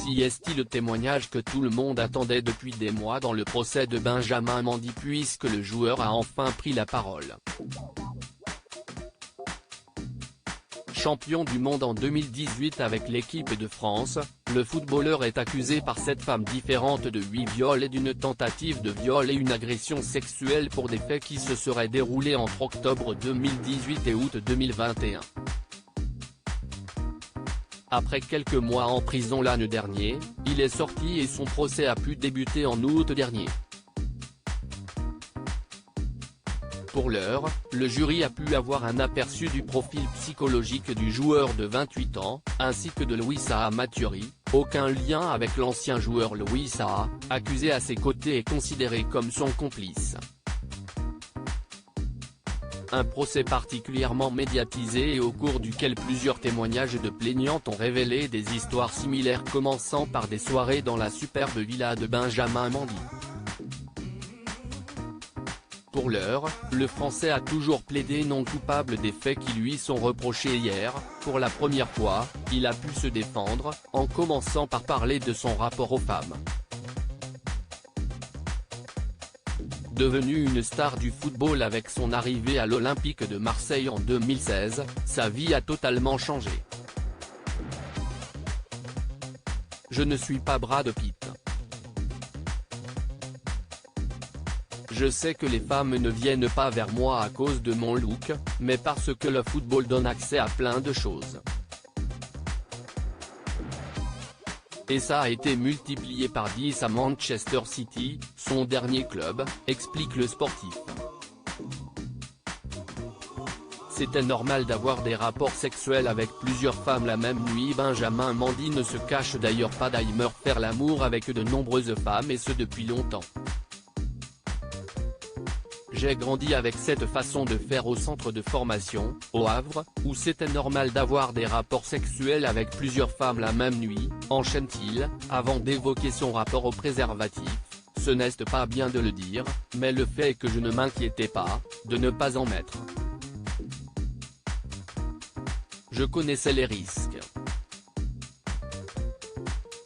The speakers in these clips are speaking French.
Voici le témoignage que tout le monde attendait depuis des mois dans le procès de Benjamin Mendy, puisque le joueur a enfin pris la parole. Champion du monde en 2018 avec l'équipe de France, le footballeur est accusé par 7 femmes différentes de 8 viols et d'une tentative de viol et une agression sexuelle pour des faits qui se seraient déroulés entre octobre 2018 et août 2021. Après quelques mois en prison l'année dernière, il est sorti et son procès a pu débuter en août dernier. Pour l'heure, le jury a pu avoir un aperçu du profil psychologique du joueur de 28 ans, ainsi que de Louis Saha Maturi. Aucun lien avec l'ancien joueur Louis Saha, accusé à ses côtés et considéré comme son complice. Un procès particulièrement médiatisé et au cours duquel plusieurs témoignages de plaignantes ont révélé des histoires similaires, commençant par des soirées dans la superbe villa de Benjamin Mendy. Pour l'heure, le Français a toujours plaidé non coupable des faits qui lui sont reprochés. Hier, pour la première fois, il a pu se défendre, en commençant par parler de son rapport aux femmes. Devenu une star du football avec son arrivée à l'Olympique de Marseille en 2016, sa vie a totalement changé. Je ne suis pas Brad Pitt. Je sais que les femmes ne viennent pas vers moi à cause de mon look, mais parce que le football donne accès à plein de choses. Et ça a été multiplié par 10 à Manchester City, son dernier club, explique le sportif. C'était normal d'avoir des rapports sexuels avec plusieurs femmes la même nuit. Benjamin Mendy ne se cache d'ailleurs pas d'aimer faire l'amour avec de nombreuses femmes, et ce depuis longtemps. J'ai grandi avec cette façon de faire au centre de formation, au Havre, où c'était normal d'avoir des rapports sexuels avec plusieurs femmes la même nuit, enchaîne-t-il, avant d'évoquer son rapport au préservatif. Ce n'est pas bien de le dire, mais le fait est que je ne m'inquiétais pas, de ne pas en mettre. Je connaissais les risques.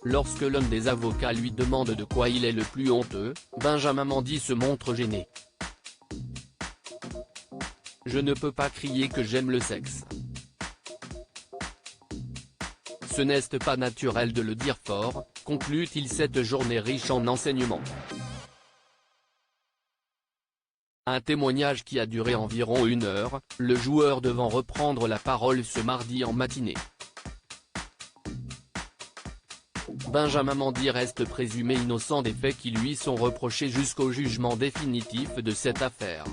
Lorsque l'un des avocats lui demande de quoi il est le plus honteux, Benjamin Mendy se montre gêné. Je ne peux pas crier que j'aime le sexe. Ce n'est pas naturel de le dire fort, conclut-il cette journée riche en enseignements. Un témoignage qui a duré environ 1 heure, le joueur devant reprendre la parole ce mardi en matinée. Benjamin Mendy reste présumé innocent des faits qui lui sont reprochés jusqu'au jugement définitif de cette affaire.